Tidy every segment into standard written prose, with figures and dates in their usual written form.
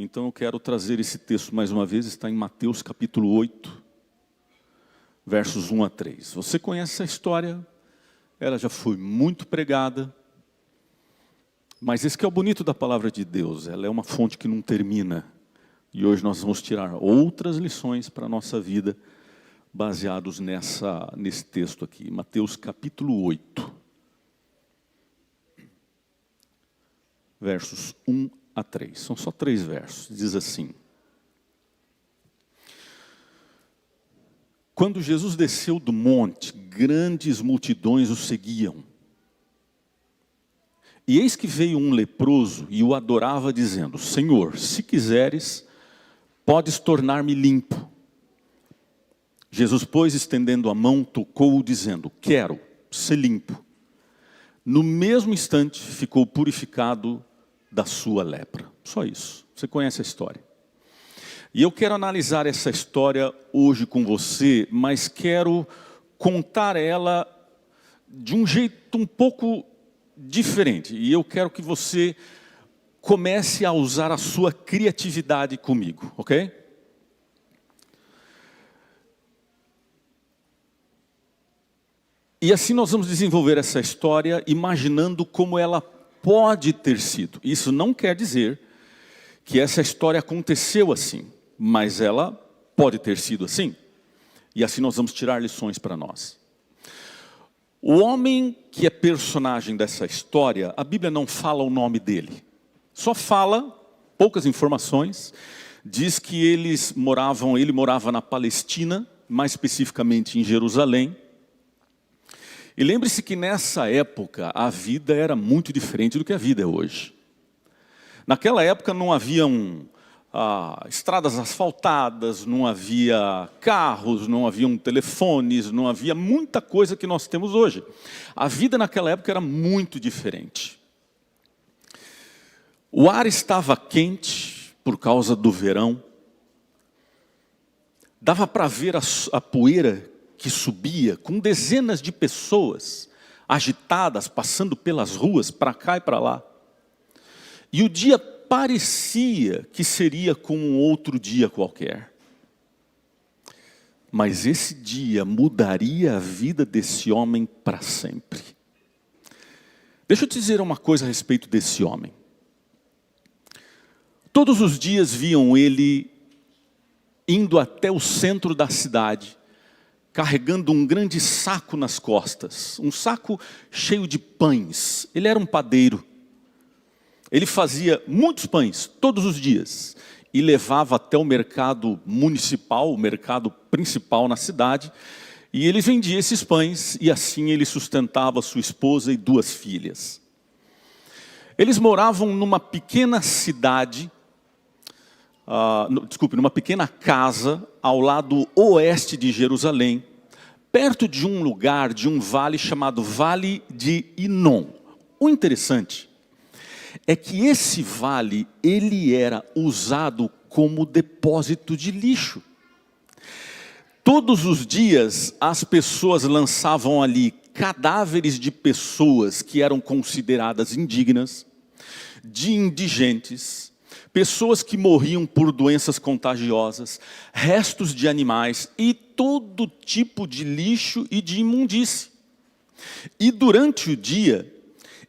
Então eu quero trazer esse texto mais uma vez, está em Mateus capítulo 8, versos 1 a 3. Você conhece essa história, ela já foi muito pregada, mas esse que é o bonito da palavra de Deus, ela é uma fonte que não termina. E hoje nós vamos tirar outras lições para a nossa vida, baseados nesse texto aqui, Mateus capítulo 8, versos 1 a 3. São só 3 versos, diz assim. Quando Jesus desceu do monte, grandes multidões o seguiam. E eis que veio um leproso e o adorava, dizendo: Senhor, se quiseres, podes tornar-me limpo. Jesus, pois, estendendo a mão, tocou-o, dizendo: quero ser limpo. No mesmo instante, ficou purificado da sua lepra. Só isso. Você conhece a história. E eu quero analisar essa história hoje com você, mas quero contar ela de um jeito um pouco diferente. E eu quero que você comece a usar a sua criatividade comigo, ok? E assim nós vamos desenvolver essa história imaginando como ela pode ter sido. Isso não quer dizer que essa história aconteceu assim, mas ela pode ter sido assim. E assim nós vamos tirar lições para nós. O homem que é personagem dessa história, a Bíblia não fala o nome dele. Só fala, poucas informações, diz que ele morava na Palestina, mais especificamente em Jerusalém. E lembre-se que nessa época a vida era muito diferente do que a vida é hoje. Naquela época não haviam estradas asfaltadas, não havia carros, não haviam telefones, não havia muita coisa que nós temos hoje. A vida naquela época era muito diferente. O ar estava quente por causa do verão. Dava para ver a poeira que subia com dezenas de pessoas agitadas, passando pelas ruas, para cá e para lá. E o dia parecia que seria como um outro dia qualquer. Mas esse dia mudaria a vida desse homem para sempre. Deixa eu te dizer uma coisa a respeito desse homem. Todos os dias viam ele indo até o centro da cidade, carregando um grande saco nas costas, um saco cheio de pães. Ele era um padeiro. Ele fazia muitos pães, todos os dias, e levava até o mercado municipal, o mercado principal na cidade, e ele vendia esses pães, e assim ele sustentava sua esposa e 2 filhas. Eles moravam numa pequena cidade, numa pequena casa, ao lado oeste de Jerusalém, perto de um lugar, de um vale chamado Vale de Inom. O interessante é que esse vale, ele era usado como depósito de lixo. Todos os dias as pessoas lançavam ali cadáveres de pessoas que eram consideradas indignas, de indigentes, pessoas que morriam por doenças contagiosas, restos de animais e todo tipo de lixo e de imundície. E durante o dia,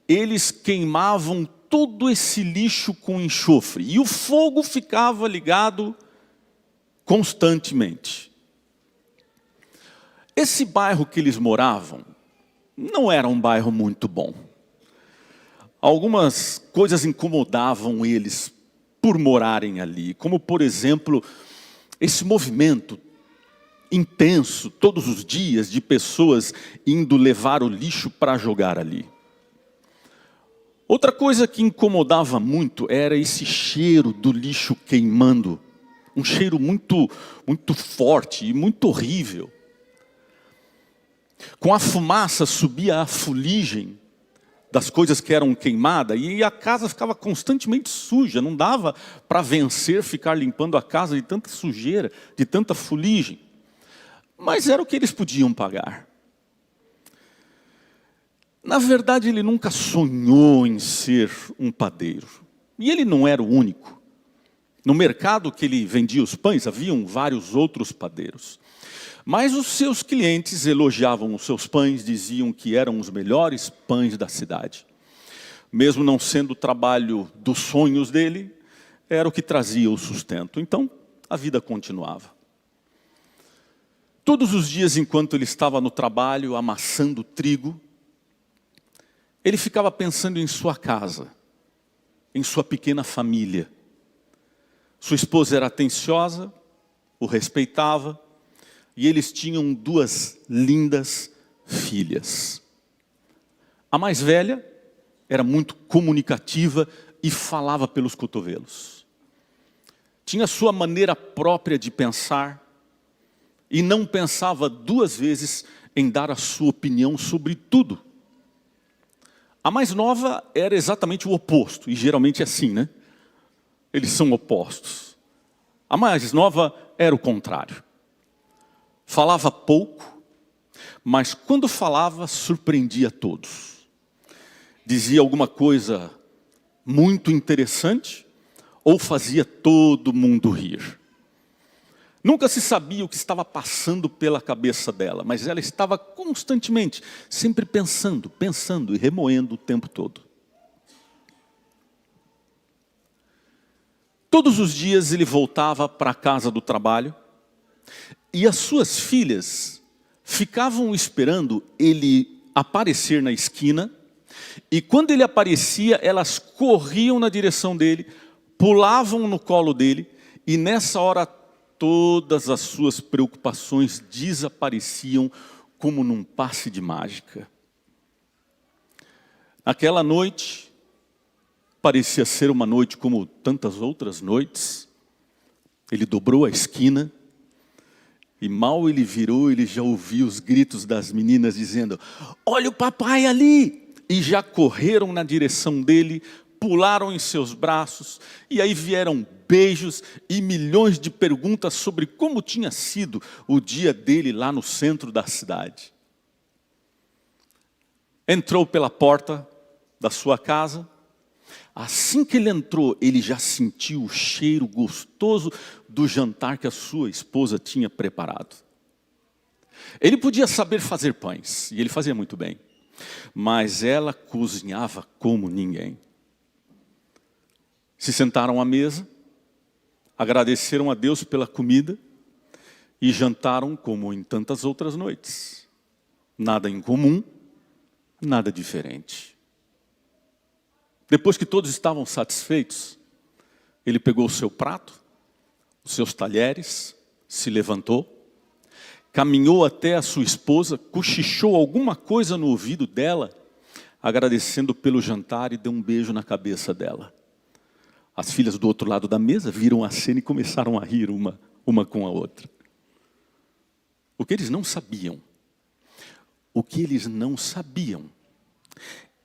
eles queimavam todo esse lixo com enxofre. E o fogo ficava ligado constantemente. Esse bairro que eles moravam não era um bairro muito bom. Algumas coisas incomodavam eles por morarem ali, como por exemplo, esse movimento intenso, todos os dias, de pessoas indo levar o lixo para jogar ali. Outra coisa que incomodava muito era esse cheiro do lixo queimando, um cheiro muito forte e muito horrível. Com a fumaça subia a fuligem das coisas que eram queimadas e a casa ficava constantemente suja, não dava para vencer ficar limpando a casa de tanta sujeira, de tanta fuligem. Mas era o que eles podiam pagar. Na verdade, ele nunca sonhou em ser um padeiro. E ele não era o único. No mercado que ele vendia os pães, haviam vários outros padeiros. Mas os seus clientes elogiavam os seus pães, diziam que eram os melhores pães da cidade. Mesmo não sendo o trabalho dos sonhos dele, era o que trazia o sustento. Então, a vida continuava. Todos os dias, enquanto ele estava no trabalho, amassando trigo, ele ficava pensando em sua casa, em sua pequena família. Sua esposa era atenciosa, o respeitava, e eles tinham 2 lindas filhas. A mais velha era muito comunicativa e falava pelos cotovelos. Tinha sua maneira própria de pensar e não pensava 2 vezes em dar a sua opinião sobre tudo. A mais nova era exatamente o oposto, e geralmente é assim, né? Eles são opostos. A mais nova era o contrário. Falava pouco, mas quando falava, surpreendia todos. Dizia alguma coisa muito interessante, ou fazia todo mundo rir. Nunca se sabia o que estava passando pela cabeça dela, mas ela estava constantemente, sempre pensando e remoendo o tempo todo. Todos os dias ele voltava para a casa do trabalho e as suas filhas ficavam esperando ele aparecer na esquina e quando ele aparecia, elas corriam na direção dele, pulavam no colo dele e nessa hora todas as suas preocupações desapareciam como num passe de mágica. Naquela noite, parecia ser uma noite como tantas outras noites. Ele dobrou a esquina e mal ele virou, ele já ouviu os gritos das meninas dizendo: "Olha o papai ali!" E já correram na direção dele, pularam em seus braços e aí vieram beijos e milhões de perguntas sobre como tinha sido o dia dele lá no centro da cidade. Entrou pela porta da sua casa. Assim que ele entrou, ele já sentiu o cheiro gostoso do jantar que a sua esposa tinha preparado. Ele podia saber fazer pães, e ele fazia muito bem, mas ela cozinhava como ninguém. Se sentaram à mesa, agradeceram a Deus pela comida e jantaram como em tantas outras noites. Nada incomum, nada diferente. Depois que todos estavam satisfeitos, ele pegou o seu prato, os seus talheres, se levantou, caminhou até a sua esposa, cochichou alguma coisa no ouvido dela, agradecendo pelo jantar e deu um beijo na cabeça dela. As filhas do outro lado da mesa viram a cena e começaram a rir uma com a outra. O que eles não sabiam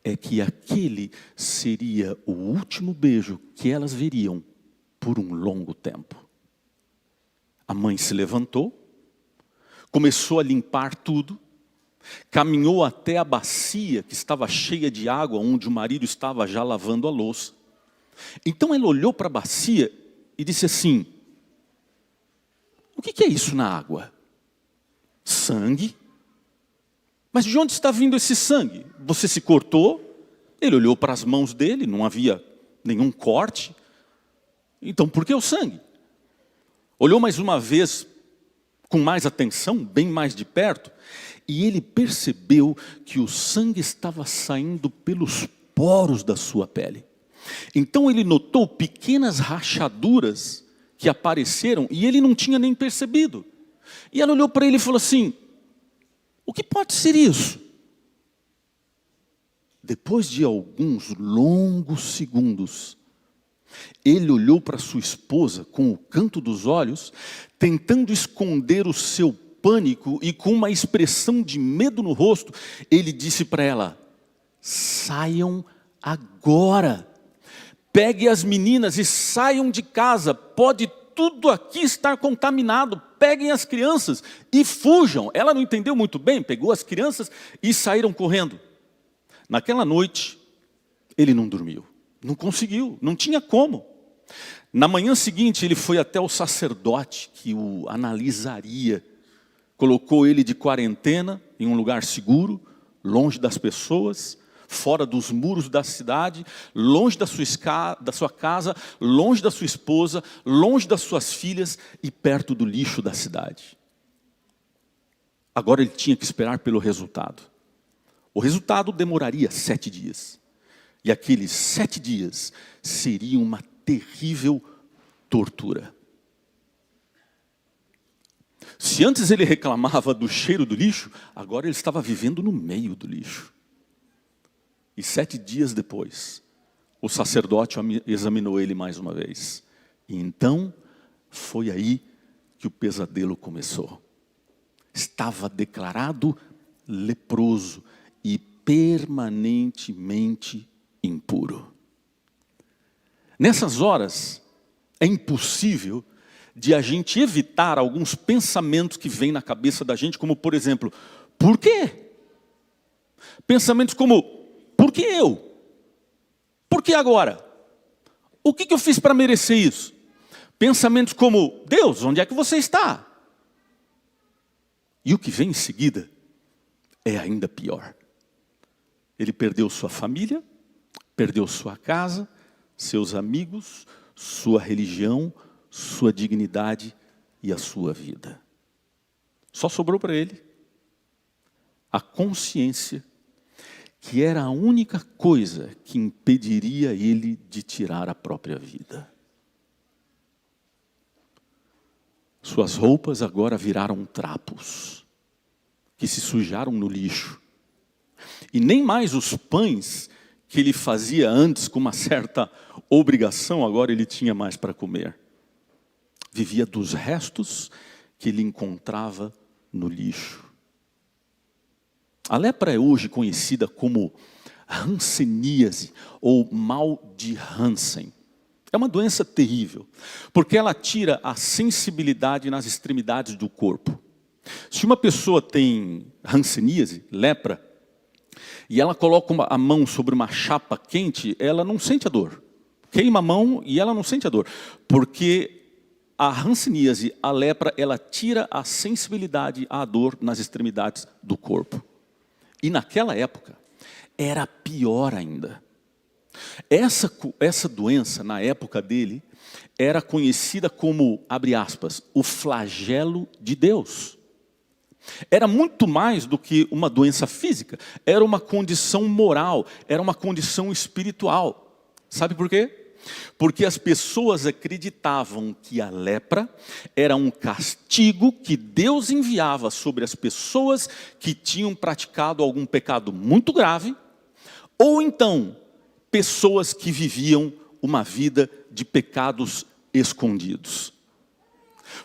é que aquele seria o último beijo que elas veriam por um longo tempo. A mãe se levantou, começou a limpar tudo, caminhou até a bacia que estava cheia de água, onde o marido estava já lavando a louça. Então ela olhou para a bacia e disse assim: "O que é isso na água? Sangue? Mas de onde está vindo esse sangue? Você se cortou?" Ele olhou para as mãos dele, não havia nenhum corte. Então por que o sangue? Olhou mais uma vez, com mais atenção, bem mais de perto, e ele percebeu que o sangue estava saindo pelos poros da sua pele. Então ele notou pequenas rachaduras que apareceram e ele não tinha nem percebido. E ela olhou para ele e falou assim: "O que pode ser isso?" Depois de alguns longos segundos, ele olhou para sua esposa com o canto dos olhos, tentando esconder o seu pânico e com uma expressão de medo no rosto, ele disse para ela: "Saiam agora. Pegue as meninas e saiam de casa. Pode tudo aqui estar contaminado. Peguem as crianças e fujam." Ela não entendeu muito bem, pegou as crianças e saíram correndo. Naquela noite, ele não dormiu. Não conseguiu, não tinha como. Na manhã seguinte, ele foi até o sacerdote que o analisaria. Colocou ele de quarentena em um lugar seguro, longe das pessoas, fora dos muros da cidade, longe da sua casa, longe da sua esposa, longe das suas filhas e perto do lixo da cidade. Agora ele tinha que esperar pelo resultado. O resultado demoraria 7 dias. E aqueles 7 dias seriam uma terrível tortura. Se antes ele reclamava do cheiro do lixo, agora ele estava vivendo no meio do lixo. E 7 dias depois, o sacerdote examinou ele mais uma vez. E então, foi aí que o pesadelo começou. Estava declarado leproso e permanentemente impuro. Nessas horas, é impossível de a gente evitar alguns pensamentos que vêm na cabeça da gente, como por exemplo, por quê? Pensamentos como, por que eu? Por que agora? O que eu fiz para merecer isso? Pensamentos como, Deus, onde é que você está? E o que vem em seguida é ainda pior. Ele perdeu sua família, perdeu sua casa, seus amigos, sua religião, sua dignidade e a sua vida. Só sobrou para ele a consciência que era a única coisa que impediria ele de tirar a própria vida. Suas roupas agora viraram trapos, que se sujaram no lixo. E nem mais os pães que ele fazia antes com uma certa obrigação, agora ele tinha mais para comer. Vivia dos restos que ele encontrava no lixo. A lepra é hoje conhecida como hanseníase ou mal de Hansen. É uma doença terrível, porque ela tira a sensibilidade nas extremidades do corpo. Se uma pessoa tem hanseníase, lepra, e ela coloca a mão sobre uma chapa quente, ela não sente a dor. Queima a mão e ela não sente a dor, porque a hanseníase, a lepra, ela tira a sensibilidade à dor nas extremidades do corpo. E naquela época, era pior ainda. Essa doença, na época dele, era conhecida como, abre aspas, o flagelo de Deus. Era muito mais do que uma doença física, era uma condição moral, era uma condição espiritual. Sabe por quê? Porque as pessoas acreditavam que a lepra era um castigo que Deus enviava sobre as pessoas que tinham praticado algum pecado muito grave, ou então pessoas que viviam uma vida de pecados escondidos.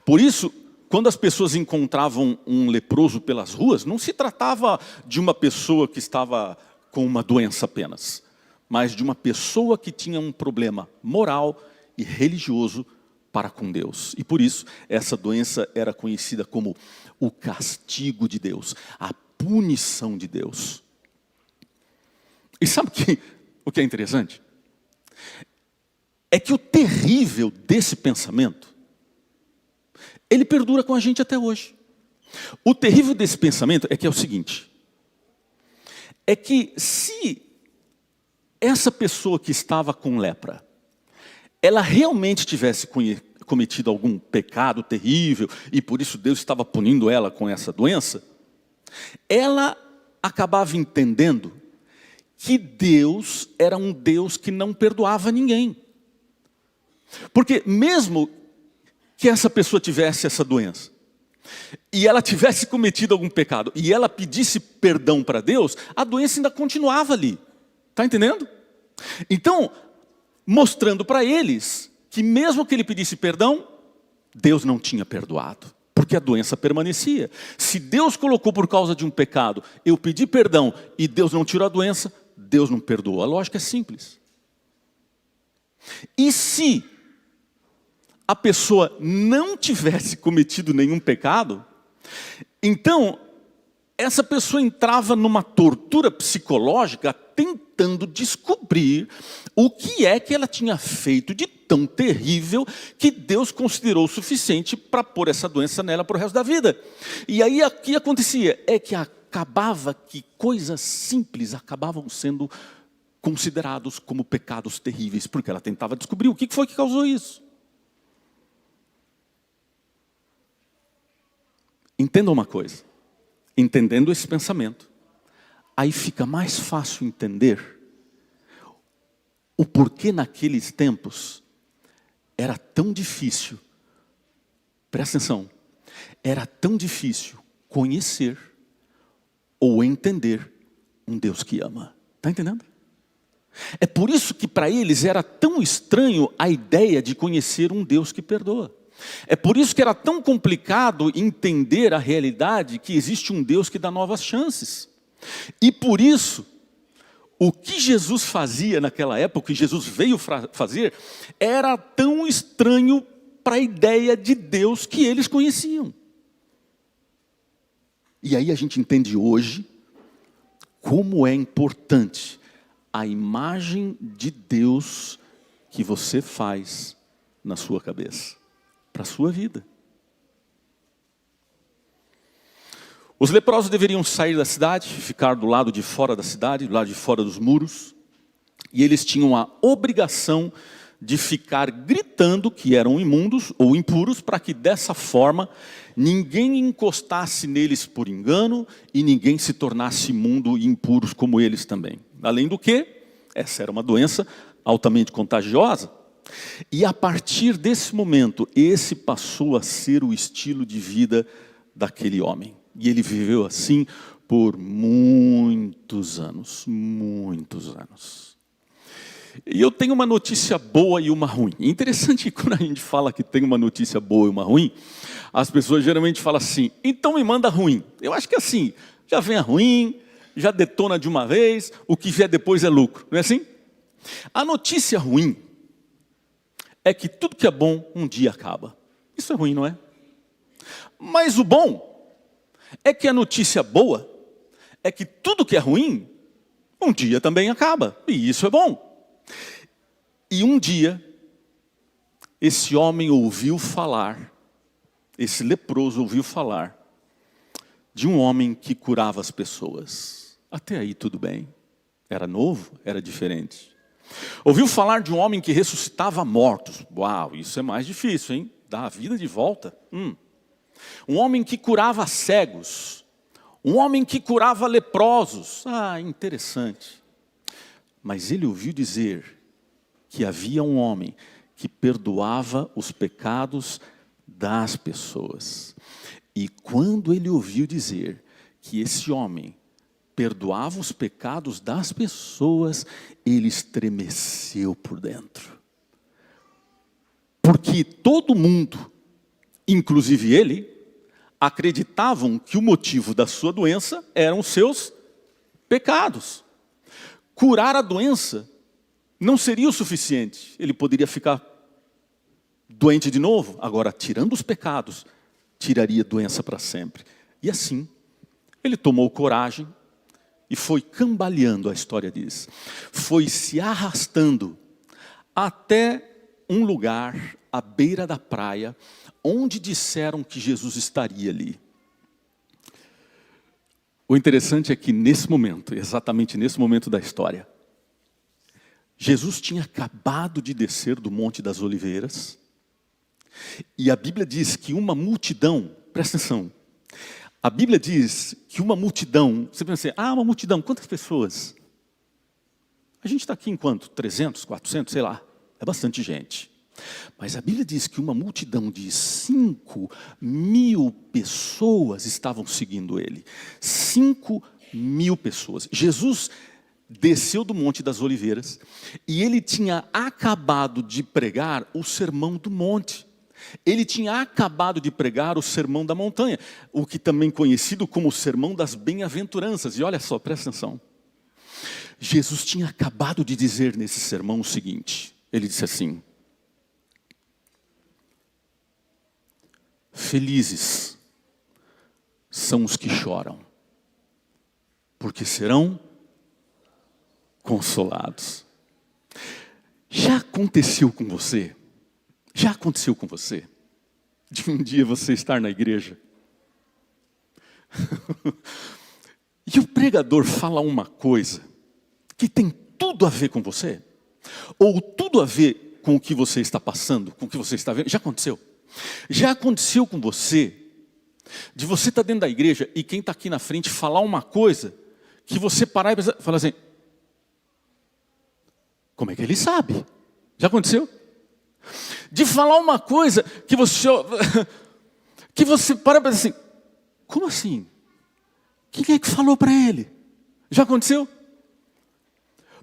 Por isso, quando as pessoas encontravam um leproso pelas ruas, não se tratava de uma pessoa que estava com uma doença apenas, mas de uma pessoa que tinha um problema moral e religioso para com Deus. E por isso, essa doença era conhecida como o castigo de Deus, a punição de Deus. E sabe o que é interessante? É que o terrível desse pensamento, ele perdura com a gente até hoje. O terrível desse pensamento é que é o seguinte, é que se essa pessoa que estava com lepra, ela realmente tivesse cometido algum pecado terrível, e por isso Deus estava punindo ela com essa doença, ela acabava entendendo que Deus era um Deus que não perdoava ninguém. Porque mesmo que essa pessoa tivesse essa doença, e ela tivesse cometido algum pecado, e ela pedisse perdão para Deus, a doença ainda continuava ali. Está entendendo? Então, mostrando para eles que mesmo que ele pedisse perdão, Deus não tinha perdoado, porque a doença permanecia. Se Deus colocou por causa de um pecado, eu pedi perdão e Deus não tirou a doença, Deus não perdoou. A lógica é simples. E se a pessoa não tivesse cometido nenhum pecado, então essa pessoa entrava numa tortura psicológica tentando descobrir o que é que ela tinha feito de tão terrível que Deus considerou o suficiente para pôr essa doença nela para o resto da vida. E aí o que acontecia? É que acabava que coisas simples acabavam sendo considerados como pecados terríveis, porque ela tentava descobrir o que foi que causou isso. Entenda uma coisa, entendendo esse pensamento, aí fica mais fácil entender o porquê naqueles tempos era tão difícil, presta atenção, era tão difícil conhecer ou entender um Deus que ama. Está entendendo? É por isso que para eles era tão estranho a ideia de conhecer um Deus que perdoa. É por isso que era tão complicado entender a realidade que existe um Deus que dá novas chances. E por isso, o que Jesus fazia naquela época, o que Jesus veio fazer, era tão estranho para a ideia de Deus que eles conheciam. E aí a gente entende hoje como é importante a imagem de Deus que você faz na sua cabeça, para a sua vida. Os leprosos deveriam sair da cidade, ficar do lado de fora da cidade, do lado de fora dos muros, e eles tinham a obrigação de ficar gritando que eram imundos ou impuros, para que dessa forma ninguém encostasse neles por engano e ninguém se tornasse imundo e impuros como eles também. Além do que, essa era uma doença altamente contagiosa. E a partir desse momento, esse passou a ser o estilo de vida daquele homem. E ele viveu assim por muitos anos, muitos anos. E eu tenho uma notícia boa e uma ruim. É interessante que quando a gente fala que tem uma notícia boa e uma ruim, as pessoas geralmente falam assim, então me manda ruim. Eu acho que assim, já vem a ruim, já detona de uma vez, o que vier depois é lucro, não é assim? A notícia ruim é que tudo que é bom um dia acaba. Isso é ruim, não é? Mas o bom é que a notícia boa é que tudo que é ruim um dia também acaba. E isso é bom. E um dia, esse homem ouviu falar, esse leproso ouviu falar de um homem que curava as pessoas. Até aí tudo bem. Era novo, era diferente. Ouviu falar de um homem que ressuscitava mortos. Uau, isso é mais difícil, hein? Dar a vida de volta. Um homem que curava cegos. Um homem que curava leprosos. Ah, interessante. Mas ele ouviu dizer que havia um homem que perdoava os pecados das pessoas. E quando ele ouviu dizer que esse homem perdoava os pecados das pessoas, ele estremeceu por dentro. Porque todo mundo, inclusive ele, acreditavam que o motivo da sua doença eram os seus pecados. Curar a doença não seria o suficiente. Ele poderia ficar doente de novo. Agora, tirando os pecados, tiraria a doença para sempre. E assim, ele tomou coragem e foi cambaleando, a história diz. Foi se arrastando até um lugar à beira da praia, onde disseram que Jesus estaria ali. O interessante é que nesse momento, exatamente nesse momento da história, Jesus tinha acabado de descer do Monte das Oliveiras, e a Bíblia diz que uma multidão, presta atenção, a Bíblia diz que uma multidão, você pensa assim, uma multidão, quantas pessoas? A gente está aqui em quanto? 300, 400, sei lá, é bastante gente. Mas a Bíblia diz que uma multidão de 5.000 pessoas estavam seguindo ele. 5.000 pessoas. Jesus desceu do Monte das Oliveiras e ele tinha acabado de pregar o Sermão do Monte. Ele tinha acabado de pregar o Sermão da Montanha, o que também conhecido como o Sermão das Bem-aventuranças. E olha só, presta atenção. Jesus tinha acabado de dizer nesse sermão o seguinte, ele disse assim, felizes são os que choram, porque serão consolados. Já aconteceu com você Já aconteceu com você? De um dia você estar na igreja e o pregador fala uma coisa que tem tudo a ver com você, ou tudo a ver com o que você está passando, com o que você está vendo. Já aconteceu? Já aconteceu com você, de você estar dentro da igreja e quem está aqui na frente falar uma coisa que você parar e falar assim, como é que ele sabe? Já aconteceu? De falar uma coisa que você para e pensa assim, como assim? Quem é que falou para ele? Já aconteceu?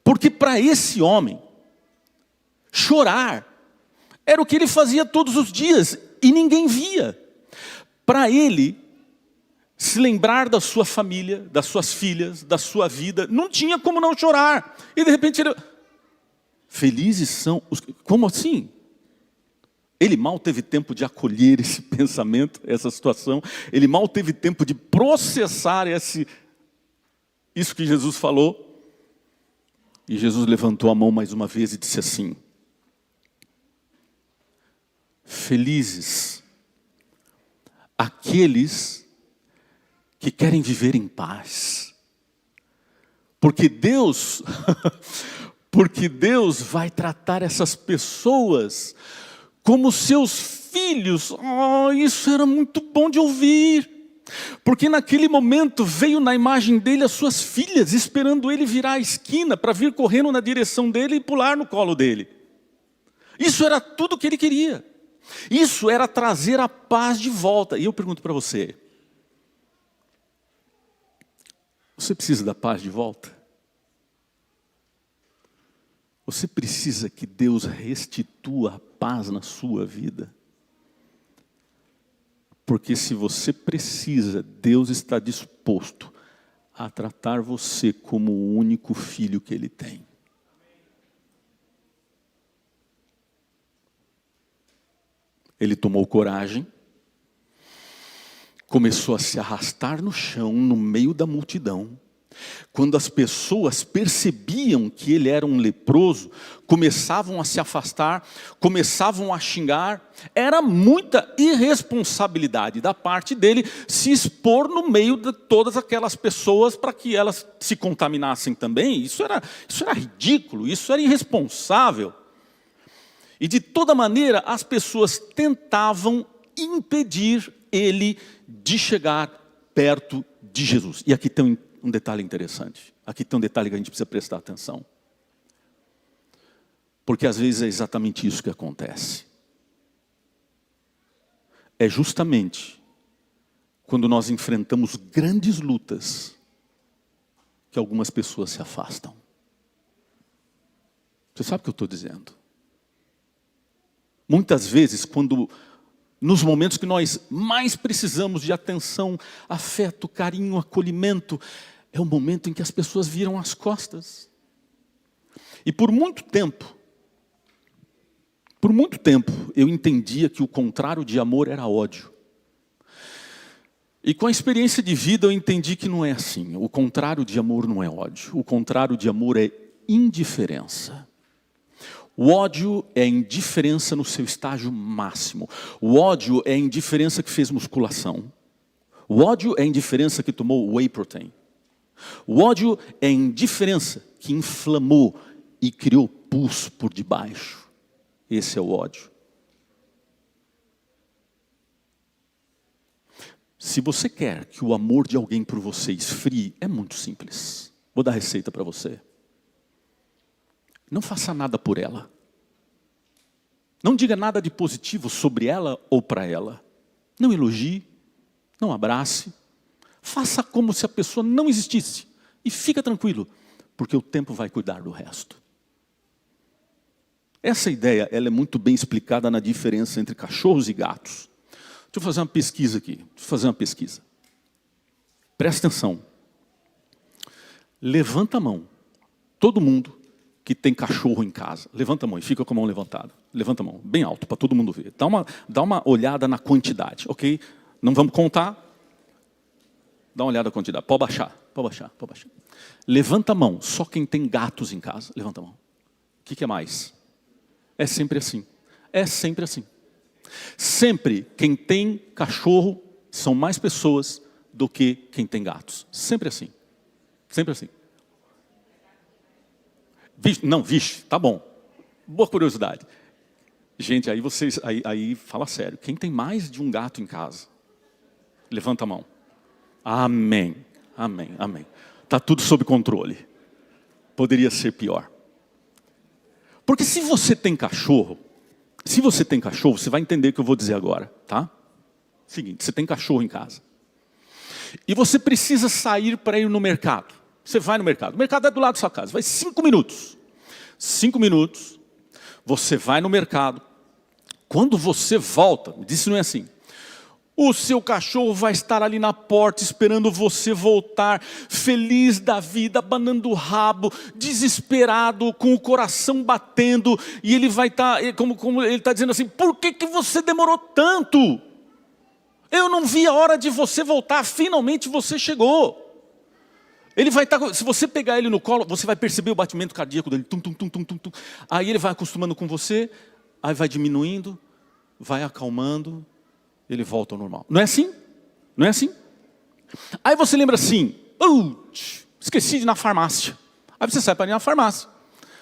Porque para esse homem, chorar era o que ele fazia todos os dias e ninguém via. Para ele, se lembrar da sua família, das suas filhas, da sua vida, não tinha como não chorar. E de repente ele... Felizes são os... Como assim? Ele mal teve tempo de acolher esse pensamento, essa situação. Ele mal teve tempo de processar isso que Jesus falou. E Jesus levantou a mão mais uma vez e disse assim, felizes aqueles que querem viver em paz. Porque Deus vai tratar essas pessoas como seus filhos. Oh, isso era muito bom de ouvir. Porque naquele momento veio na imagem dele as suas filhas, esperando ele virar a esquina para vir correndo na direção dele e pular no colo dele. Isso era tudo o que ele queria. Isso era trazer a paz de volta. E eu pergunto para você, você precisa da paz de volta? Você precisa que Deus restitua a paz na sua vida? Porque se você precisa, Deus está disposto a tratar você como o único filho que Ele tem. Ele tomou coragem, começou a se arrastar no chão, no meio da multidão. Quando as pessoas percebiam que ele era um leproso, começavam a se afastar, começavam a xingar. Era muita irresponsabilidade da parte dele se expor no meio de todas aquelas pessoas para que elas se contaminassem também. Isso era ridículo, isso era irresponsável. E de toda maneira as pessoas tentavam impedir ele de chegar perto de Jesus. E aqui tem um detalhe interessante. Aqui tem um detalhe que a gente precisa prestar atenção. Porque às vezes é exatamente isso que acontece. É justamente quando nós enfrentamos grandes lutas que algumas pessoas se afastam. Você sabe o que eu estou dizendo? Muitas vezes, nos momentos que nós mais precisamos de atenção, afeto, carinho, acolhimento, é o momento em que as pessoas viram as costas. E por muito tempo, eu entendia que o contrário de amor era ódio. E com a experiência de vida eu entendi que não é assim. O contrário de amor não é ódio. O contrário de amor é indiferença. O ódio é indiferença no seu estágio máximo. O ódio é indiferença que fez musculação. O ódio é indiferença que tomou whey protein. O ódio é indiferença que inflamou e criou pus por debaixo. Esse é o ódio. Se você quer que o amor de alguém por você esfrie, é muito simples. Vou dar receita para você. Não faça nada por ela. Não diga nada de positivo sobre ela ou para ela. Não elogie, não abrace. Faça como se a pessoa não existisse. E fica tranquilo, porque o tempo vai cuidar do resto. Essa ideia ela é muito bem explicada na diferença entre cachorros e gatos. Deixa eu fazer uma pesquisa aqui. Presta atenção. Levanta a mão. Todo mundo que tem cachorro em casa. Levanta a mão e fica com a mão levantada. Levanta a mão, bem alto, para todo mundo ver. Dá uma olhada na quantidade, ok? Não vamos contar. Dá uma olhada na quantidade. Pode baixar. Levanta a mão, só quem tem gatos em casa. Levanta a mão. O que é mais? É sempre assim. É sempre assim. Sempre quem tem cachorro são mais pessoas do que quem tem gatos. Sempre assim. Sempre assim. Vixe, tá bom. Boa curiosidade. Gente, aí vocês, aí fala sério. Quem tem mais de um gato em casa? Levanta a mão. Amém, amém, amém. Está tudo sob controle. Poderia ser pior. Porque se você tem cachorro, você vai entender o que eu vou dizer agora, tá? Seguinte, você tem cachorro em casa. E você precisa sair para ir no mercado. Você vai no mercado. O mercado é do lado da sua casa. Vai 5 minutos. 5 minutos. Você vai no mercado. Quando você volta, me disse não é assim. O seu cachorro vai estar ali na porta esperando você voltar, feliz da vida, abanando o rabo, desesperado, com o coração batendo, e ele vai estar, como ele está dizendo assim, por que você demorou tanto? Eu não vi a hora de você voltar, finalmente você chegou. Ele vai estar, se você pegar ele no colo, você vai perceber o batimento cardíaco dele, tum, tum, tum, tum, tum, tum. Aí ele vai acostumando com você, aí vai diminuindo, vai acalmando, ele volta ao normal. Não é assim? Não é assim? Aí você lembra assim, esqueci de ir na farmácia. Aí você sai para ir na farmácia.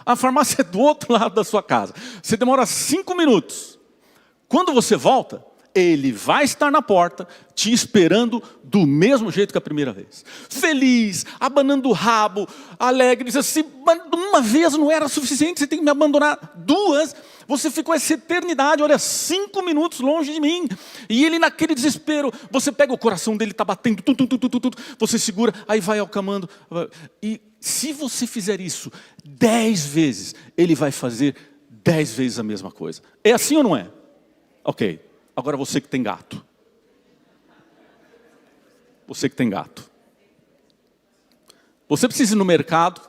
A farmácia é do outro lado da sua casa. Você demora 5 minutos. Quando você volta, ele vai estar na porta, te esperando do mesmo jeito que a primeira vez. Feliz, abanando o rabo, alegre, diz assim, uma vez não era suficiente, você tem que me abandonar 2. Você ficou essa eternidade, olha, 5 minutos longe de mim. E ele naquele desespero, você pega o coração dele, está batendo, você segura, aí vai acalmando. E se você fizer isso 10 vezes, ele vai fazer 10 vezes a mesma coisa. É assim ou não é? Ok. Agora você que tem gato. Você que tem gato. Você precisa ir no mercado.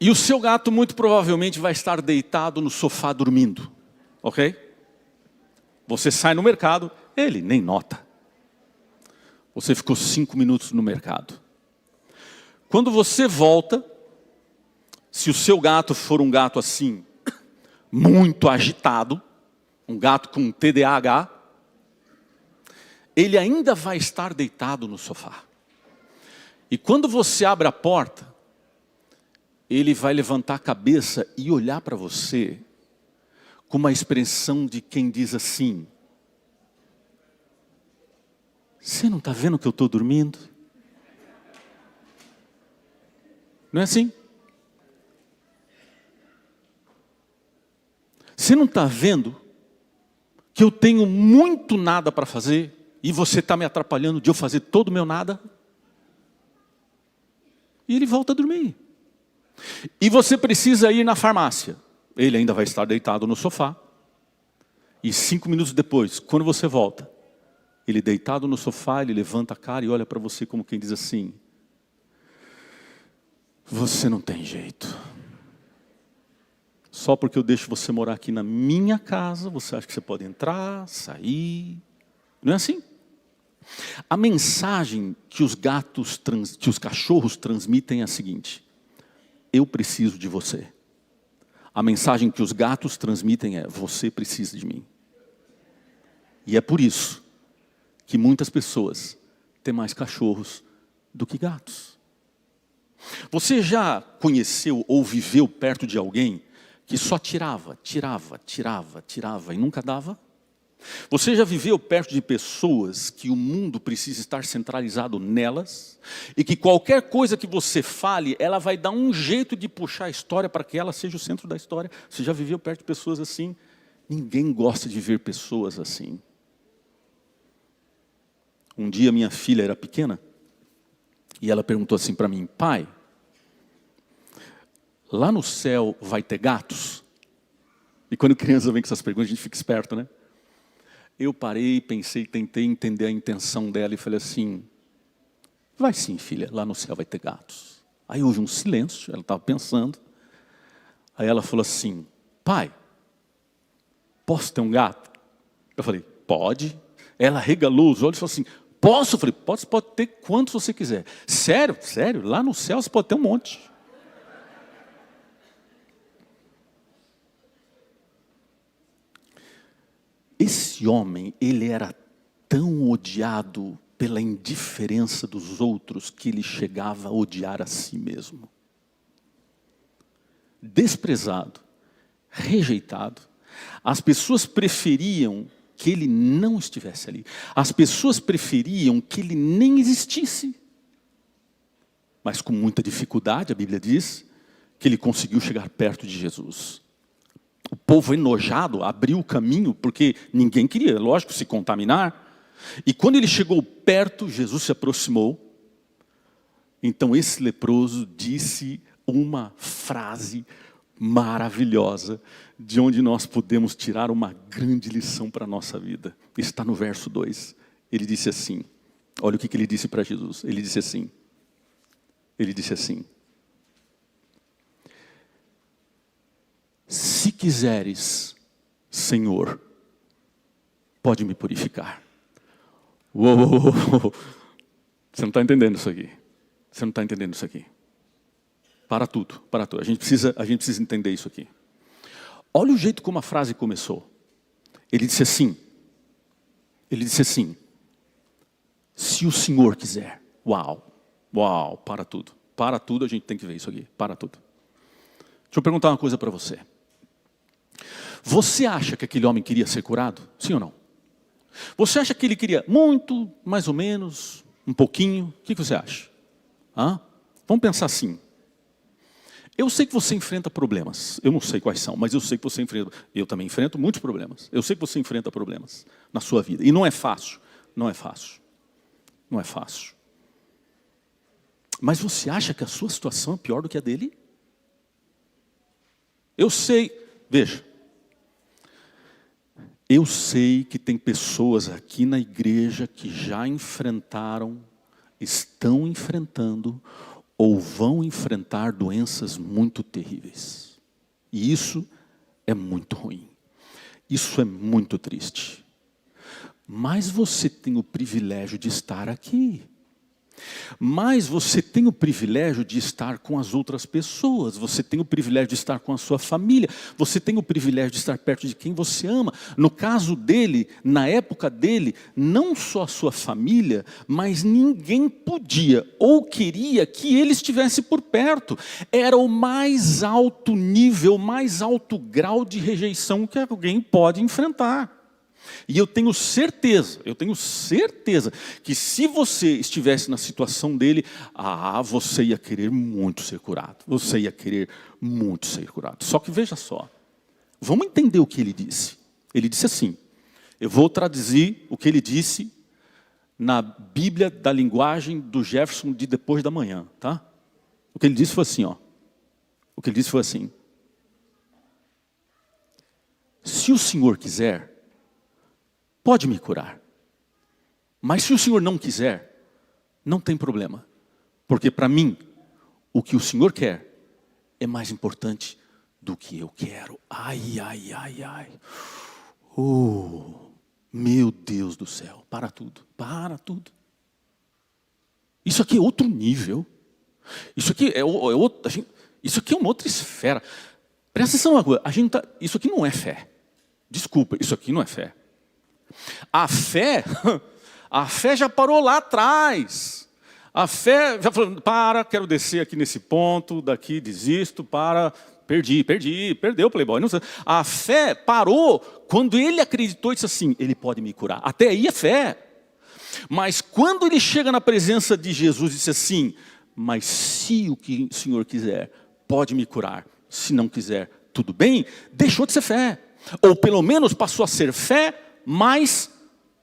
E o seu gato muito provavelmente vai estar deitado no sofá dormindo. Ok? Você sai no mercado, ele nem nota. Você ficou 5 minutos no mercado. Quando você volta, se o seu gato for um gato assim, muito agitado, um gato com TDAH, ele ainda vai estar deitado no sofá. E quando você abre a porta, ele vai levantar a cabeça e olhar para você com uma expressão de quem diz assim, você não está vendo que eu estou dormindo? Não é assim? Você não está vendo que eu tenho muito nada para fazer e você está me atrapalhando de eu fazer todo o meu nada? E ele volta a dormir. E você precisa ir na farmácia. Ele ainda vai estar deitado no sofá. E 5 minutos depois, quando você volta, ele deitado no sofá, ele levanta a cara e olha para você como quem diz assim, você não tem jeito. Só porque eu deixo você morar aqui na minha casa, você acha que você pode entrar, sair. Não é assim? A mensagem que os cachorros transmitem é a seguinte, eu preciso de você. A mensagem que os gatos transmitem é, você precisa de mim. E é por isso que muitas pessoas têm mais cachorros do que gatos. Você já conheceu ou viveu perto de alguém que só tirava e nunca dava? Você já viveu perto de pessoas que o mundo precisa estar centralizado nelas e que qualquer coisa que você fale, ela vai dar um jeito de puxar a história para que ela seja o centro da história? Você já viveu perto de pessoas assim? Ninguém gosta de ver pessoas assim. Um dia minha filha era pequena e ela perguntou assim para mim, pai, lá no céu vai ter gatos? E quando criança vem com essas perguntas, a gente fica esperto, né? Eu parei, pensei, tentei entender a intenção dela e falei assim, vai sim, filha, lá no céu vai ter gatos. Aí houve um silêncio, ela estava pensando. Aí ela falou assim, pai, posso ter um gato? Eu falei, pode. Ela regalou os olhos e falou assim, posso? Eu falei, pode ter quantos você quiser. Sério? Sério? Lá no céu você pode ter um monte. Esse homem, ele era tão odiado pela indiferença dos outros que ele chegava a odiar a si mesmo. Desprezado, rejeitado. As pessoas preferiam que ele não estivesse ali. As pessoas preferiam que ele nem existisse. Mas com muita dificuldade, a Bíblia diz, que ele conseguiu chegar perto de Jesus. O povo enojado abriu o caminho, porque ninguém queria, lógico, se contaminar. E quando ele chegou perto, Jesus se aproximou. Então esse leproso disse uma frase maravilhosa, de onde nós podemos tirar uma grande lição para a nossa vida. Está no verso 2. Ele disse assim, olha o que ele disse para Jesus. Ele disse assim, se quiseres, Senhor, pode me purificar. Uou. Você não está entendendo isso aqui. Você não está entendendo isso aqui. Para tudo. A gente precisa entender isso aqui. Olha o jeito como a frase começou. Ele disse assim, se o Senhor quiser. Uau, para tudo. Para tudo, a gente tem que ver isso aqui. Para tudo. Deixa eu perguntar uma coisa para você. Você acha que aquele homem queria ser curado? Sim ou não? Você acha que ele queria muito, mais ou menos, um pouquinho? O que você acha? Vamos pensar assim. Eu sei que você enfrenta problemas. Eu não sei quais são, mas eu sei que você enfrenta. Eu também enfrento muitos problemas. Eu sei que você enfrenta problemas na sua vida. E não é fácil. Não é fácil. Mas você acha que a sua situação é pior do que a dele? Eu sei. Veja. Eu sei que tem pessoas aqui na igreja que já enfrentaram, estão enfrentando ou vão enfrentar doenças muito terríveis. E isso é muito ruim. Isso é muito triste. Mas você tem o privilégio de estar aqui. Mas você tem o privilégio de estar com as outras pessoas. Você tem o privilégio de estar com a sua família. Você tem o privilégio de estar perto de quem você ama. No caso dele, na época dele, não só a sua família, mas ninguém podia ou queria que ele estivesse por perto. Era o mais alto nível, mais alto grau de rejeição que alguém pode enfrentar. E eu tenho certeza que se você estivesse na situação dele, você ia querer muito ser curado. Só que veja só, vamos entender o que ele disse. Ele disse assim, eu vou traduzir o que ele disse na Bíblia da linguagem do Jefferson de depois da manhã, tá? O que ele disse foi assim, se o Senhor quiser, pode me curar. Mas se o Senhor não quiser, não tem problema. Porque para mim, o que o Senhor quer é mais importante do que eu quero. Ai. Meu Deus do céu. Para tudo. Isso aqui é outro nível. Isso aqui é uma outra esfera. Presta atenção uma coisa. Isso aqui não é fé. Desculpa, isso aqui não é fé. A fé já parou lá atrás. A fé já falou, quero descer aqui nesse ponto, daqui desisto, perdeu o Playboy. Não sei. A fé parou quando ele acreditou e disse assim, ele pode me curar. Até aí é fé. Mas quando ele chega na presença de Jesus e disse assim, mas se o que o Senhor quiser, pode me curar. Se não quiser, tudo bem, deixou de ser fé. Ou pelo menos passou a ser fé, mais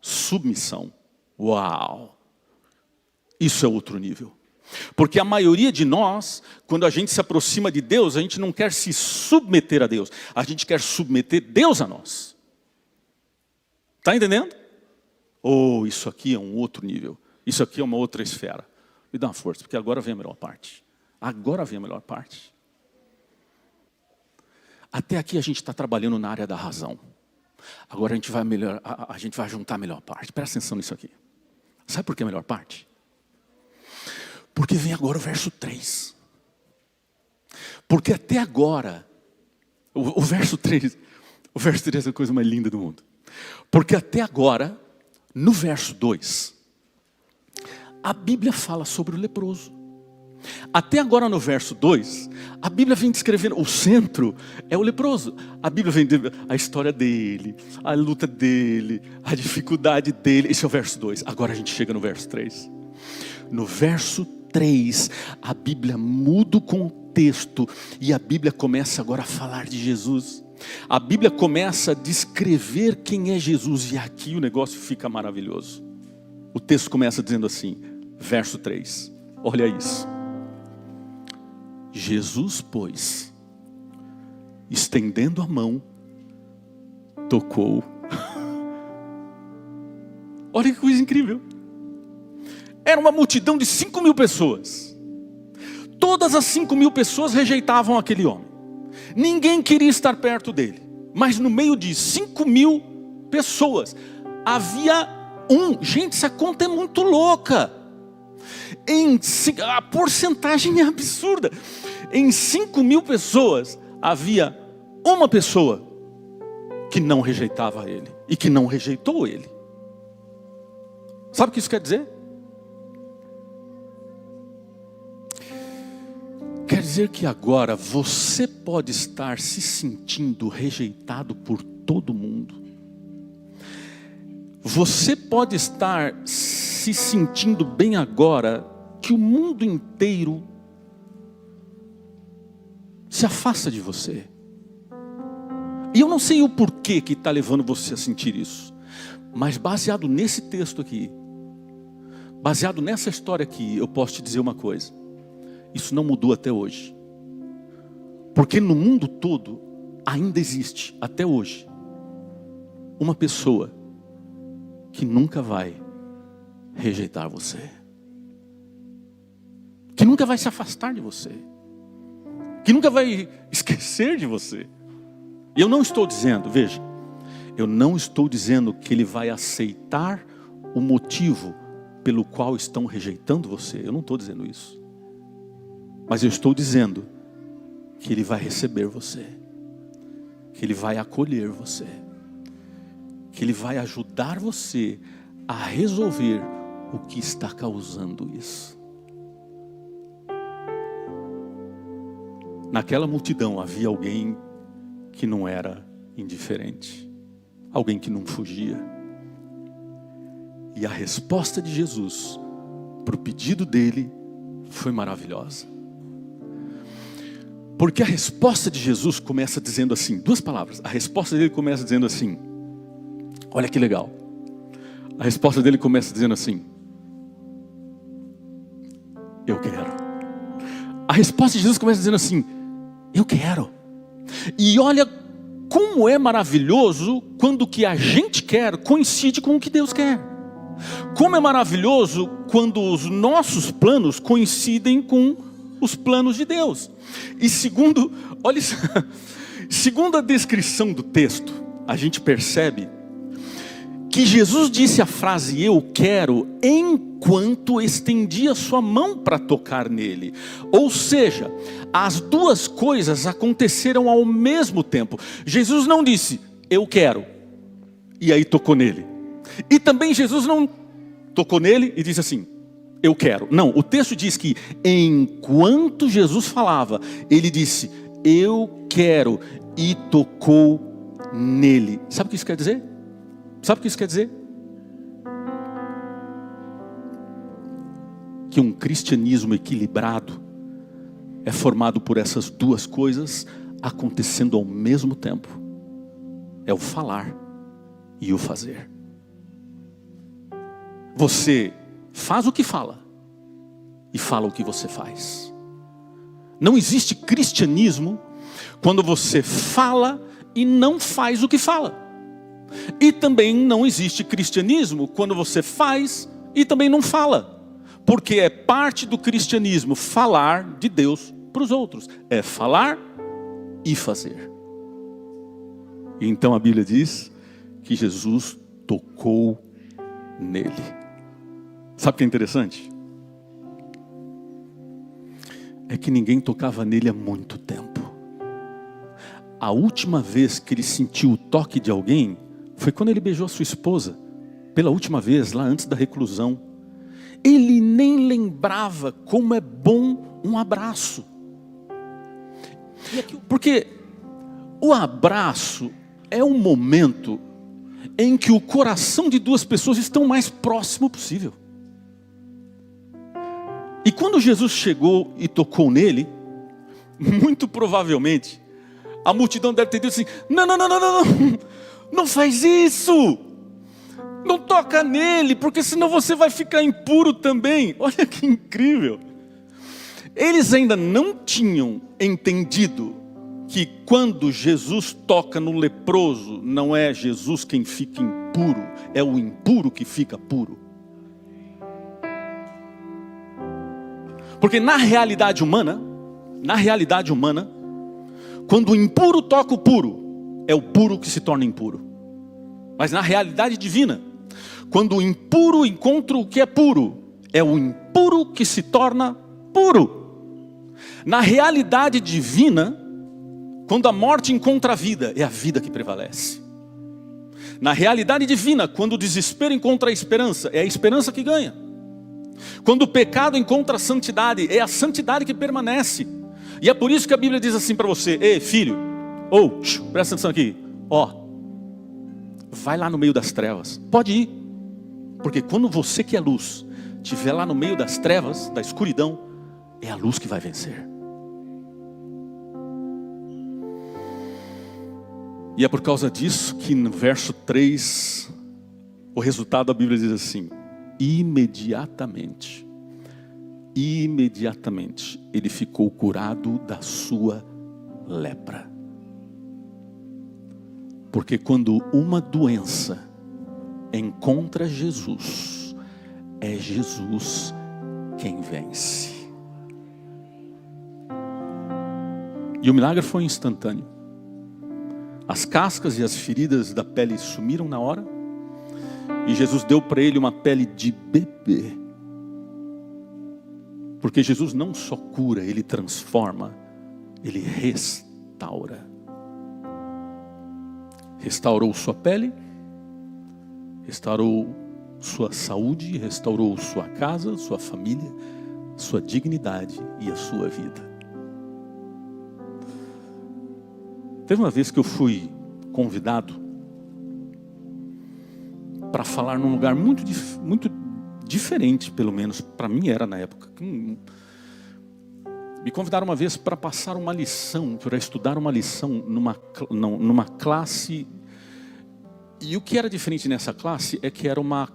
submissão. Uau! Isso é outro nível. Porque a maioria de nós, quando a gente se aproxima de Deus, a gente não quer se submeter a Deus. A gente quer submeter Deus a nós. Está entendendo? Isso aqui é um outro nível. Isso aqui é uma outra esfera. Me dá uma força, porque agora vem a melhor parte. Até aqui a gente está trabalhando na área da razão. Agora a gente vai juntar a melhor parte. Presta atenção nisso aqui. Sabe por que a melhor parte? Porque vem agora o verso 3. Porque até agora, o verso 3 é a coisa mais linda do mundo. Porque até agora, no verso 2, a Bíblia fala sobre o leproso. Até agora no verso 2, a Bíblia vem descrevendo, o centro é o leproso. A Bíblia vem a história dele, a luta dele, a dificuldade dele. Esse é o verso 2. Agora a gente chega no verso 3. No verso 3, a Bíblia muda o contexto e a Bíblia começa agora a falar de Jesus. A Bíblia começa a descrever quem é Jesus e aqui o negócio fica maravilhoso. O texto começa dizendo assim, verso 3, olha isso. Jesus, pois, estendendo a mão, tocou. Olha que coisa incrível. Era uma multidão de 5.000 pessoas. Todas as 5.000 pessoas rejeitavam aquele homem. Ninguém queria estar perto dele. Mas no meio de 5.000 pessoas, havia gente, essa conta é muito louca. A porcentagem é absurda. Em 5.000 pessoas, havia uma pessoa que não rejeitava ele. E que não rejeitou ele. Sabe o que isso quer dizer? Quer dizer que agora você pode estar se sentindo rejeitado por todo mundo. Você pode estar se sentindo bem agora que o mundo inteiro se afasta de você. E eu não sei o porquê que está levando você a sentir isso. Mas baseado nesse texto aqui, baseado nessa história aqui, eu posso te dizer uma coisa. Isso não mudou até hoje. Porque no mundo todo, ainda existe, até hoje, uma pessoa que nunca vai rejeitar você. Que nunca vai se afastar de você. Que nunca vai esquecer de você. E eu não estou dizendo, veja, eu não estou dizendo que ele vai aceitar o motivo pelo qual estão rejeitando você. Eu não estou dizendo isso. Mas eu estou dizendo que ele vai receber você. Que ele vai acolher você. Que ele vai ajudar você a resolver o que está causando isso. Naquela multidão havia alguém que não era indiferente. Alguém que não fugia. E a resposta de Jesus para o pedido dele foi maravilhosa. Porque a resposta de Jesus começa dizendo assim, duas palavras. A resposta dele começa dizendo assim, olha que legal. A resposta dele começa dizendo assim, eu quero. A resposta de Jesus começa dizendo assim, eu quero. E olha como é maravilhoso quando o que a gente quer coincide com o que Deus quer. Como é maravilhoso quando os nossos planos coincidem com os planos de Deus. E segundo a descrição do texto, a gente percebe que Jesus disse a frase eu quero enquanto estendia sua mão para tocar nele. Ou seja, as duas coisas aconteceram ao mesmo tempo. Jesus não disse eu quero e aí tocou nele. E também Jesus não tocou nele e disse assim eu quero. Não, o texto diz que enquanto Jesus falava, ele disse, eu quero, e tocou nele. Sabe o que isso quer dizer? Sabe o que isso quer dizer? Que um cristianismo equilibrado é formado por essas duas coisas acontecendo ao mesmo tempo. É o falar e o fazer. Você faz o que fala e fala o que você faz. Não existe cristianismo quando você fala e não faz o que fala. E também não existe cristianismo quando você faz e também não fala. Porque é parte do cristianismo falar de Deus para os outros. É falar e fazer. E então a Bíblia diz que Jesus tocou nele. Sabe o que é interessante? É que ninguém tocava nele há muito tempo. A última vez que ele sentiu o toque de alguém foi quando ele beijou a sua esposa, pela última vez, lá antes da reclusão. Ele nem lembrava como é bom um abraço. Porque o abraço é um momento em que o coração de duas pessoas estão o mais próximo possível. E quando Jesus chegou e tocou nele, muito provavelmente, a multidão deve ter dito assim: não, não faz isso, não toca nele, porque senão você vai ficar impuro também. Olha que incrível. Eles ainda não tinham entendido que quando Jesus toca no leproso, não é Jesus quem fica impuro, é o impuro que fica puro. Porque na realidade humana, quando o impuro toca o puro, é o puro que se torna impuro. Mas na realidade divina, quando o impuro encontra o que é puro, é o impuro que se torna puro. Na realidade divina, quando a morte encontra a vida, é a vida que prevalece. Na realidade divina, quando o desespero encontra a esperança, é a esperança que ganha. Quando o pecado encontra a santidade, é a santidade que permanece. E é por isso que a Bíblia diz assim para você: ei filho, presta atenção aqui, vai lá no meio das trevas, pode ir. Porque quando você que é luz, estiver lá no meio das trevas, da escuridão, é a luz que vai vencer. E é por causa disso que no verso 3, o resultado da Bíblia diz assim: imediatamente, ele ficou curado da sua lepra. Porque quando uma doença encontra Jesus, é Jesus quem vence. E o milagre foi instantâneo. As cascas e as feridas da pele sumiram na hora. E Jesus deu para ele uma pele de bebê. Porque Jesus não só cura, ele transforma, ele restaura. Restaurou sua pele, restaurou sua saúde, restaurou sua casa, sua família, sua dignidade e a sua vida. Teve uma vez que eu fui convidado para falar num lugar muito diferente, pelo menos para mim era na época. Me convidaram uma vez para passar uma lição, para estudar uma lição numa classe. E o que era diferente nessa classe é que era uma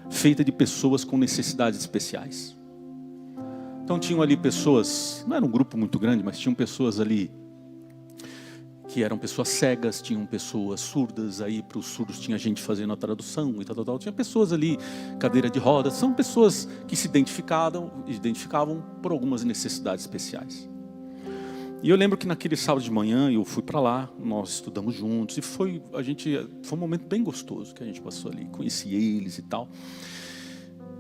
feita de pessoas com necessidades especiais. Então tinham ali pessoas, não era um grupo muito grande, mas tinham pessoas ali que eram pessoas cegas, tinham pessoas surdas, aí para os surdos tinha gente fazendo a tradução e tal. Tinha pessoas ali, cadeira de rodas, são pessoas que se identificavam por algumas necessidades especiais. E eu lembro que naquele sábado de manhã eu fui para lá, nós estudamos juntos e foi um momento bem gostoso que a gente passou ali, conheci eles e tal.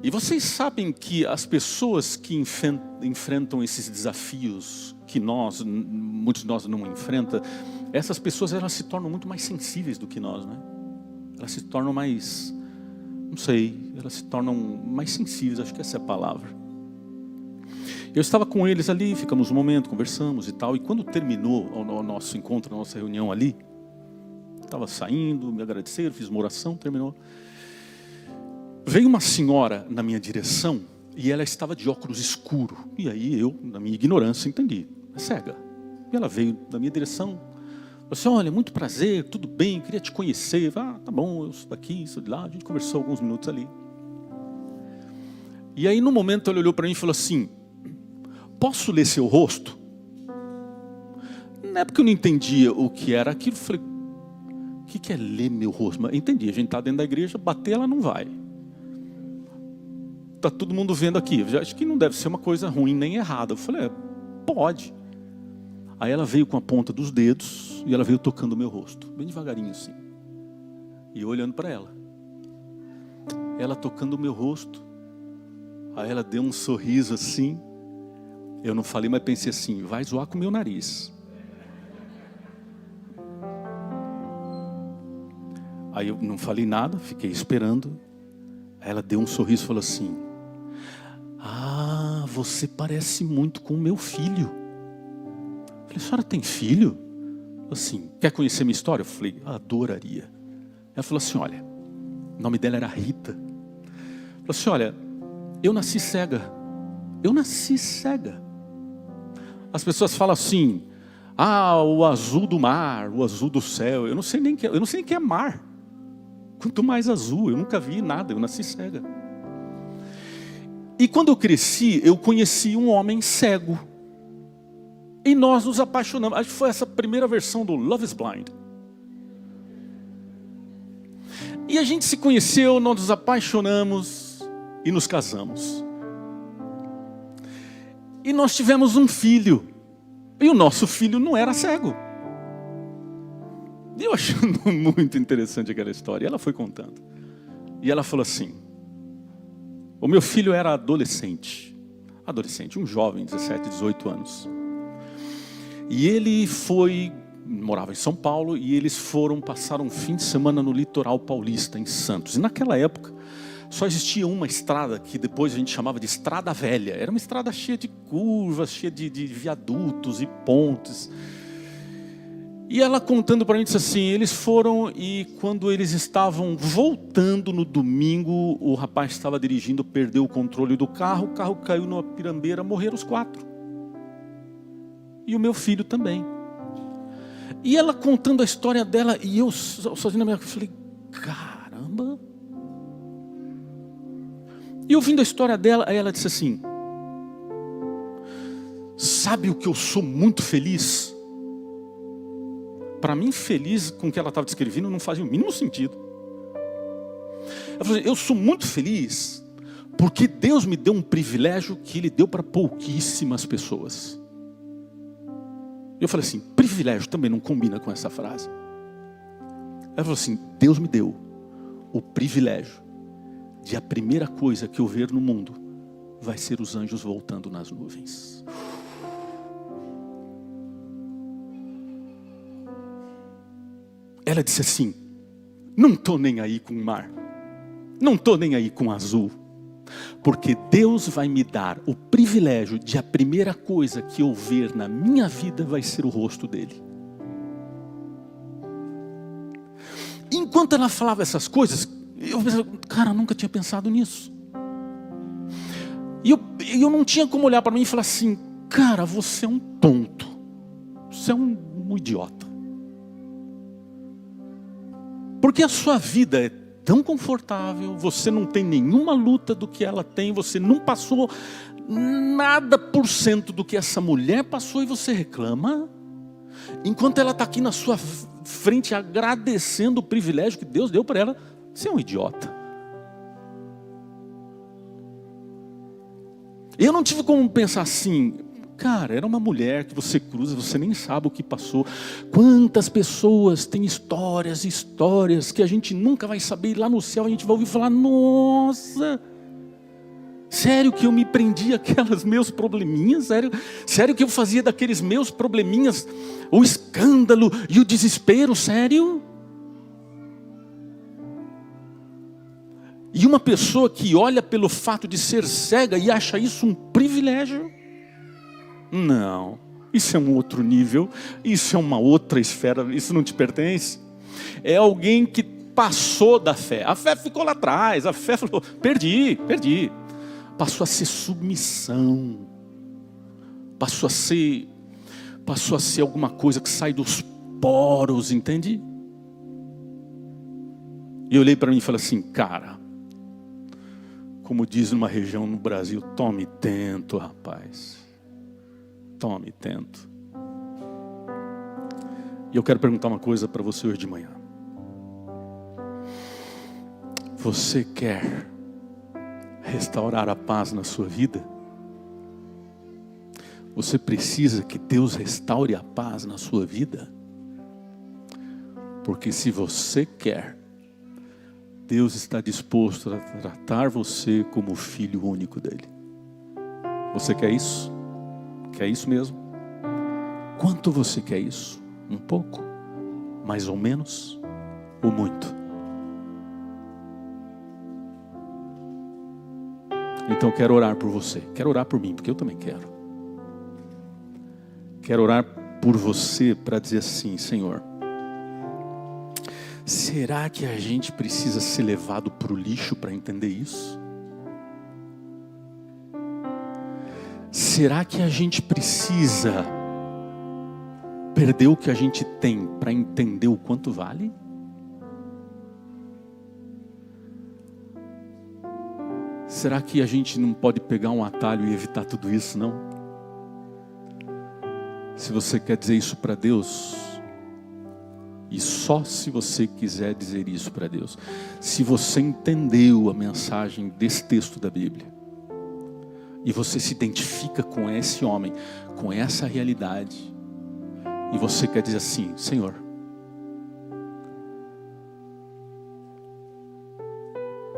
E vocês sabem que as pessoas que enfrentam esses desafios que muitos de nós não enfrentam, essas pessoas elas se tornam muito mais sensíveis do que nós, né? Elas se tornam mais, elas se tornam mais sensíveis, acho que essa é a palavra. Eu estava com eles ali, ficamos um momento, conversamos e tal, e quando terminou o nosso encontro, a nossa reunião ali, estava saindo, me agradeceram, fiz uma oração, terminou. Veio uma senhora na minha direção e ela estava de óculos escuro. E aí eu, na minha ignorância, entendi. É cega. E ela veio na minha direção. Falou assim: olha, muito prazer, tudo bem, queria te conhecer. Tá bom, eu sou daqui, sou de lá. A gente conversou alguns minutos ali. E aí no momento ela olhou para mim e falou assim: posso ler seu rosto? Na época eu não entendia o que era aquilo. Eu falei: o que é ler meu rosto? Mas entendi, a gente está dentro da igreja, bater ela não vai. Está todo mundo vendo aqui. Eu acho que não deve ser uma coisa ruim nem errada. Eu falei: pode. Aí ela veio com a ponta dos dedos e ela veio tocando o meu rosto, bem devagarinho assim. E eu olhando para ela. Ela tocando o meu rosto. Aí ela deu um sorriso assim. Eu não falei, mas pensei assim: vai zoar com o meu nariz. Aí eu não falei nada, fiquei esperando. Aí ela deu um sorriso e falou assim: ah, você parece muito com o meu filho. Eu falei: a senhora tem filho? Assim, quer conhecer minha história? Eu falei: adoraria. Ela falou assim: olha, o nome dela era Rita. Ela falou assim: olha, eu nasci cega. Eu nasci cega. As pessoas falam assim: ah, o azul do mar, o azul do céu. Eu não sei nem o que é mar. Quanto mais azul, eu nunca vi nada, eu nasci cega. E quando eu cresci, eu conheci um homem cego. E nós nos apaixonamos. Acho que foi essa primeira versão do Love is Blind. E a gente se conheceu, nós nos apaixonamos e nos casamos. E nós tivemos um filho. E o nosso filho não era cego. E eu achando muito interessante aquela história. E ela foi contando. E ela falou assim: o meu filho era adolescente, um jovem, 17, 18 anos. E ele morava em São Paulo, e eles passaram um fim de semana no litoral paulista, em Santos. E naquela época, só existia uma estrada que depois a gente chamava de Estrada Velha. Era uma estrada cheia de curvas, cheia de viadutos e pontes. E ela contando para mim, disse assim: eles foram, e quando eles estavam voltando no domingo, o rapaz estava dirigindo, perdeu o controle do carro, o carro caiu numa pirambeira, morreram os 4. E o meu filho também. E ela contando a história dela, e eu sozinho na minha casa, falei: caramba. E ouvindo a história dela, aí ela disse assim: sabe o que eu sou muito feliz? Para mim, feliz com o que ela estava descrevendo não fazia o mínimo sentido. Ela falou assim: eu sou muito feliz porque Deus me deu um privilégio que Ele deu para pouquíssimas pessoas. Eu falei assim: privilégio também não combina com essa frase. Ela falou assim: Deus me deu o privilégio de a primeira coisa que eu ver no mundo vai ser os anjos voltando nas nuvens. Ela disse assim: não estou nem aí com o mar, não estou nem aí com o azul, porque Deus vai me dar o privilégio de a primeira coisa que eu ver na minha vida vai ser o rosto dele. Enquanto ela falava essas coisas, eu pensava: cara, eu nunca tinha pensado nisso. E eu não tinha como olhar para mim e falar assim: cara, você é um tonto, você é um idiota. Porque a sua vida é tão confortável, você não tem nenhuma luta do que ela tem, você não passou nada por cento do que essa mulher passou, e você reclama, enquanto ela está aqui na sua frente agradecendo o privilégio que Deus deu para ela. Você é um idiota. Eu não tive como pensar assim: cara, era uma mulher que você cruza, você nem sabe o que passou. Quantas pessoas têm histórias que a gente nunca vai saber, e lá no céu a gente vai ouvir falar: nossa, sério que eu me prendi àqueles meus probleminhas? Sério que eu fazia daqueles meus probleminhas o escândalo e o desespero? Sério? E uma pessoa que olha pelo fato de ser cega e acha isso um privilégio? Não, isso é um outro nível, isso é uma outra esfera, isso não te pertence. É alguém que passou da fé. A fé ficou lá atrás, a fé falou: perdi. Passou a ser submissão, passou a ser alguma coisa que sai dos poros, entende? E eu olhei para mim e falei assim: cara, como diz numa região no Brasil, tome tento, rapaz. Tome tento. E eu quero perguntar uma coisa para você hoje de manhã. Você quer restaurar a paz na sua vida? Você precisa que Deus restaure a paz na sua vida? Porque se você quer, Deus está disposto a tratar você como o filho único dele. Você quer isso? Quer isso mesmo? Quanto você quer isso? Um pouco? Mais ou menos? Ou muito? Então eu quero orar por você. Quero orar por mim, porque eu também quero. Quero orar por você para dizer assim: Senhor, será que a gente precisa ser levado para o lixo para entender isso? Será que a gente precisa perder o que a gente tem para entender o quanto vale? Será que a gente não pode pegar um atalho e evitar tudo isso, não? Se você quer dizer isso para Deus, e só se você quiser dizer isso para Deus, se você entendeu a mensagem desse texto da Bíblia, e você se identifica com esse homem, com essa realidade, e você quer dizer assim: Senhor,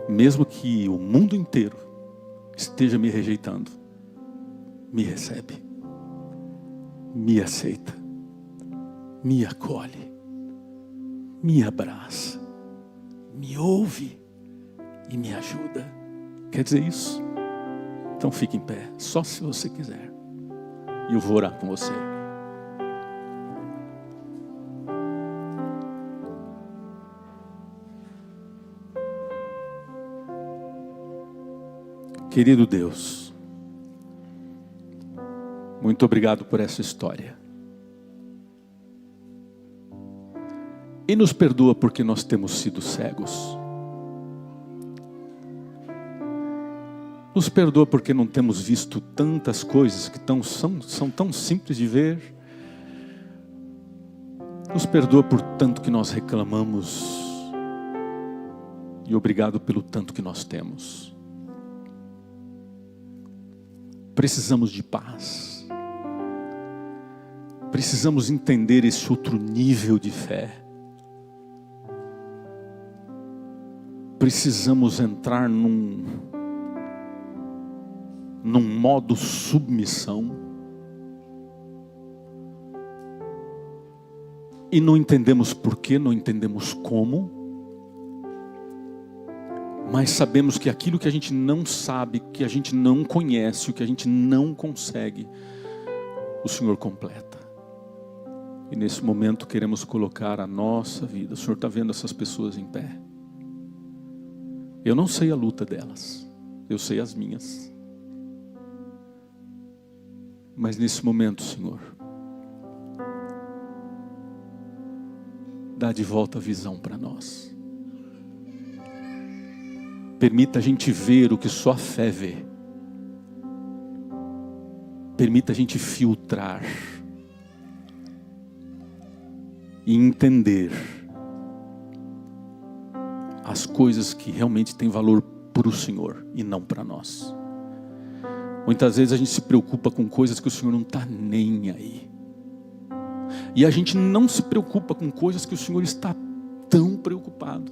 mesmo que o mundo inteiro esteja me rejeitando, me recebe, me aceita, me acolhe, me abraça, me ouve e me ajuda. Quer dizer isso? Então fique em pé, só se você quiser, e eu vou orar com você. Querido Deus, muito obrigado por essa história. E nos perdoa porque nós temos sido cegos. Nos perdoa porque não temos visto tantas coisas que são tão simples de ver. Nos perdoa por tanto que nós reclamamos. E obrigado pelo tanto que nós temos. Precisamos de paz. Precisamos entender esse outro nível de fé. Precisamos entrar num modo submissão. E não entendemos porquê, não entendemos como. Mas sabemos que aquilo que a gente não sabe, que a gente não conhece, o que a gente não consegue, o Senhor completa. E nesse momento queremos colocar a nossa vida. O Senhor está vendo essas pessoas em pé. Eu não sei a luta delas, eu sei as minhas. Mas nesse momento, Senhor, dá de volta a visão para nós. Permita a gente ver o que só a fé vê. Permita a gente filtrar e entender as coisas que realmente têm valor para o Senhor e não para nós. Muitas vezes a gente se preocupa com coisas que o Senhor não está nem aí. E a gente não se preocupa com coisas que o Senhor está tão preocupado.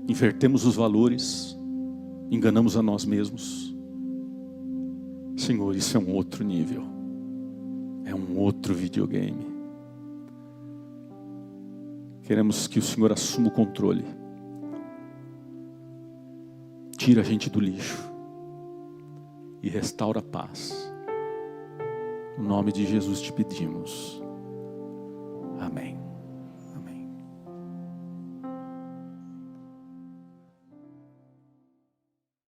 Invertemos os valores, enganamos a nós mesmos. Senhor, isso é um outro nível. É um outro videogame. Queremos que o Senhor assuma o controle. Tira a gente do lixo e restaura a paz. No nome de Jesus te pedimos. Amém.